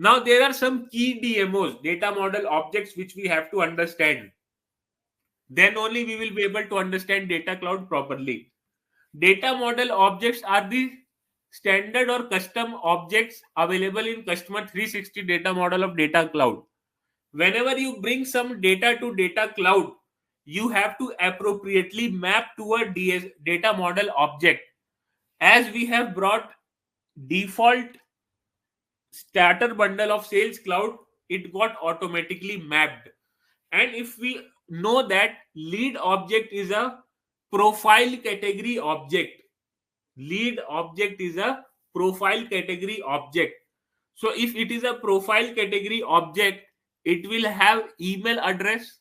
Now there are some key DMOs, data model objects, which we have to understand. Then only we will be able to understand data cloud properly. Data model objects are the standard or custom objects available in customer 360 data model of data cloud. Whenever you bring some data to data cloud, you have to appropriately map to a data model object. As we have brought default starter bundle of sales cloud, it got automatically mapped. And if we know that lead object is a profile category object, lead object is a profile category object. So if it is a profile category object, it will have email address.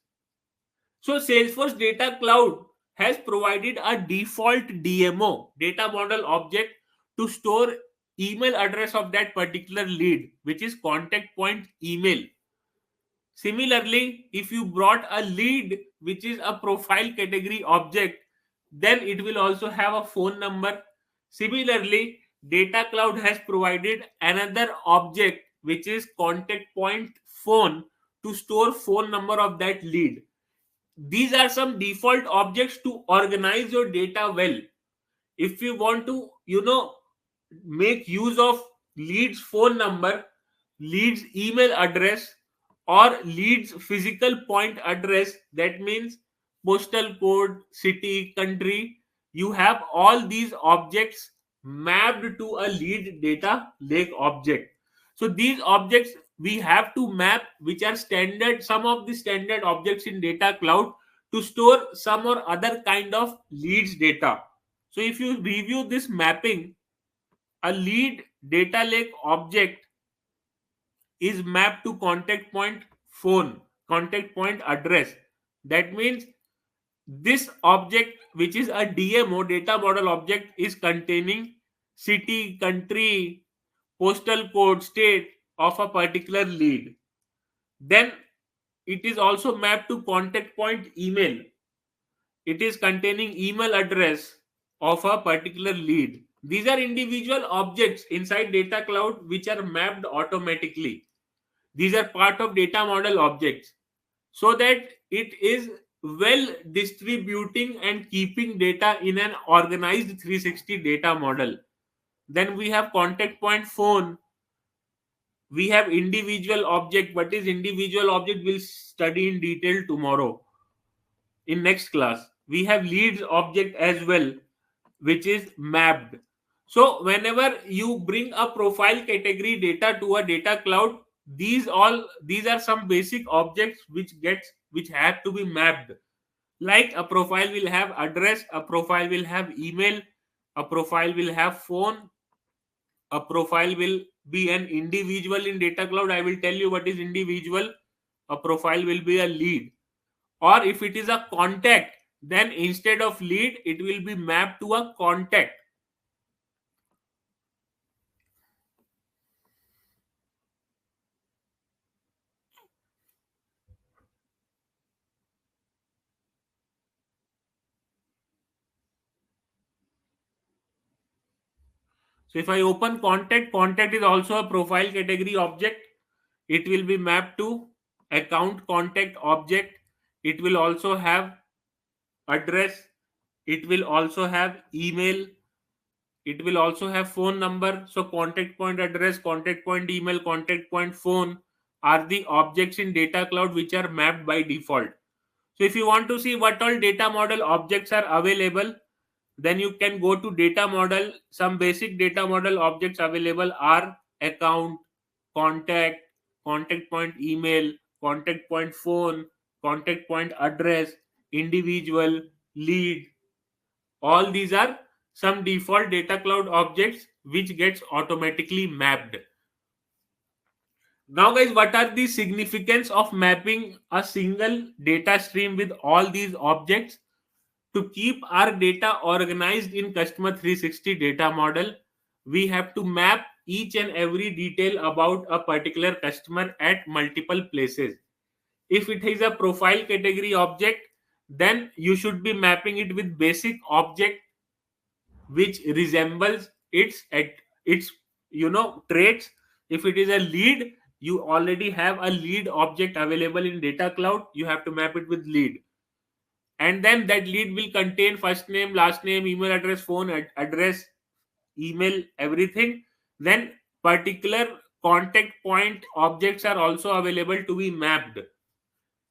So Salesforce Data Cloud has provided a default DMO, data model object, to store email address of that particular lead, which is contact point email. Similarly, if you brought a lead which is a profile category object, then it will also have a phone number. Similarly, Data Cloud has provided another object which is contact point phone to store phone number of that lead. These are some default objects to organize your data well. If you want to, make use of leads phone number, leads email address, or leads physical point address, that means postal code, city, country, you have all these objects mapped to a lead data lake object. So these objects we have to map, which are standard, some of the standard objects in data cloud, to store some or other kind of leads data. So if you review this mapping, a lead data lake object is mapped to contact point phone, contact point address. That means this object, which is a DMO, data model object, is containing city, country, postal code, state of a particular lead. Then it is also mapped to contact point email. It is containing email address of a particular lead. These are individual objects inside data cloud which are mapped automatically. These are part of data model objects, so that it is well distributing and keeping data in an organized 360 data model. Then we have contact point phone. We have individual object. What is individual object? We'll study in detail tomorrow in next class. We have leads object as well, which is mapped. So whenever you bring a profile category data to a data cloud, these are some basic objects which have to be mapped. Like a profile will have address, a profile will have email, a profile will have phone, a profile will be an individual in data cloud. I will tell you what is individual. A profile will be a lead. Or if it is a contact, then instead of lead, it will be mapped to a contact. So if I open contact, contact is also a profile category object. It will be mapped to account contact object. It will also have address. It will also have email. It will also have phone number. So contact point address, contact point email, contact point phone are the objects in data cloud which are mapped by default. So if you want to see what all data model objects are available, then you can go to data model. Some basic data model objects available are account, contact, contact point email, contact point phone, contact point address, individual, lead. All these are some default data cloud objects which gets automatically mapped. Now guys, what are the significance of mapping a single data stream with all these objects? To keep our data organized in customer 360 data model, we have to map each and every detail about a particular customer at multiple places. If it is a profile category object, then you should be mapping it with basic object which resembles its traits. If it is a lead, you already have a lead object available in data cloud, you have to map it with lead. And then that lead will contain first name, last name, email address, phone address, email, everything. Then particular contact point objects are also available to be mapped.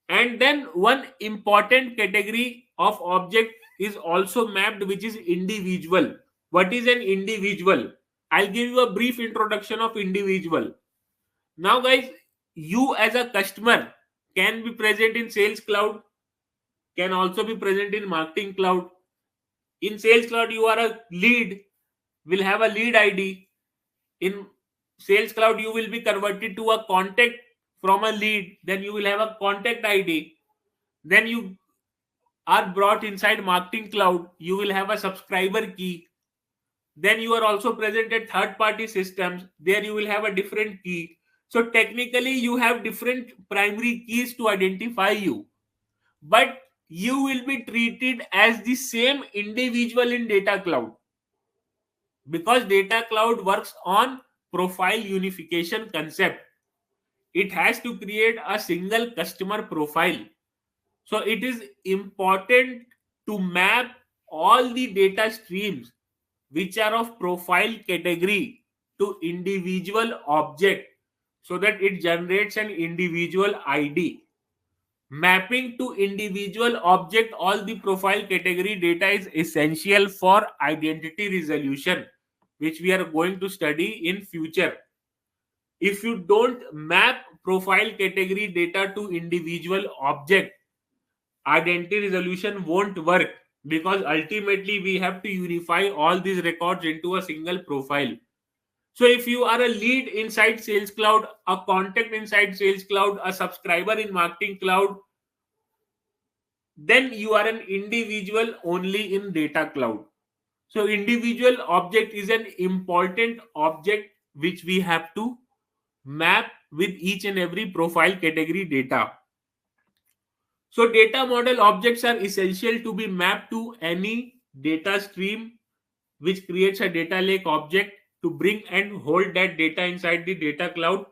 And then one important category of object is also mapped, which is individual. What is an individual? I'll give you a brief introduction of individual. Now guys, you as a customer can be present in sales cloud, can also be present in marketing cloud. In sales cloud, you are a lead, will have a lead ID. In sales cloud, you will be converted to a contact from a lead, then you will have a contact ID. Then you are brought inside marketing cloud, you will have a subscriber key. Then you are also present at third party systems, there you will have a different key. So technically you have different primary keys to identify you, but you will be treated as the same individual in data cloud, because data cloud works on profile unification concept. It has to create a single customer profile. So it is important to map all the data streams which are of profile category to individual object, so that it generates an individual ID. Mapping to individual object all the profile category data is essential for identity resolution, which we are going to study in future. If you don't map profile category data to individual object, identity resolution won't work, because ultimately we have to unify all these records into a single profile. So if you are a lead inside sales cloud, a contact inside sales cloud, a subscriber in marketing cloud, then you are an individual only in data cloud. So individual object is an important object which we have to map with each and every profile category data. So data model objects are essential to be mapped to any data stream which creates a data lake object to bring and hold that data inside the data cloud.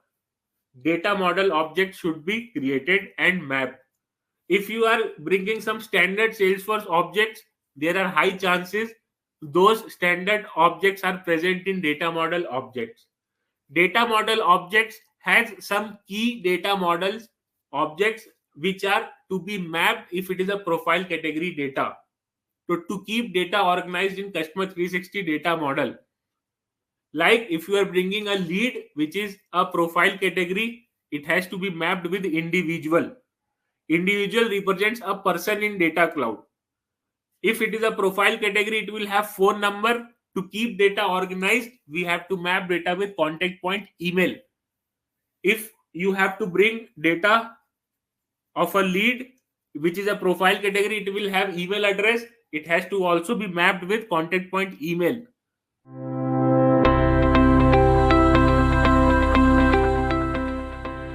Data model object should be created and mapped. If you are bringing some standard Salesforce objects, there are high chances those standard objects are present in data model objects. Data model objects has some key data models objects which are to be mapped if it is a profile category data. To keep data organized in customer 360 data model. Like if you are bringing a lead which is a profile category, it has to be mapped with individual. Individual represents a person in data cloud. If it is a profile category, it will have phone number. To keep data organized, we have to map data with contact point email. If you have to bring data of a lead which is a profile category, it will have email address. It has to also be mapped with contact point email.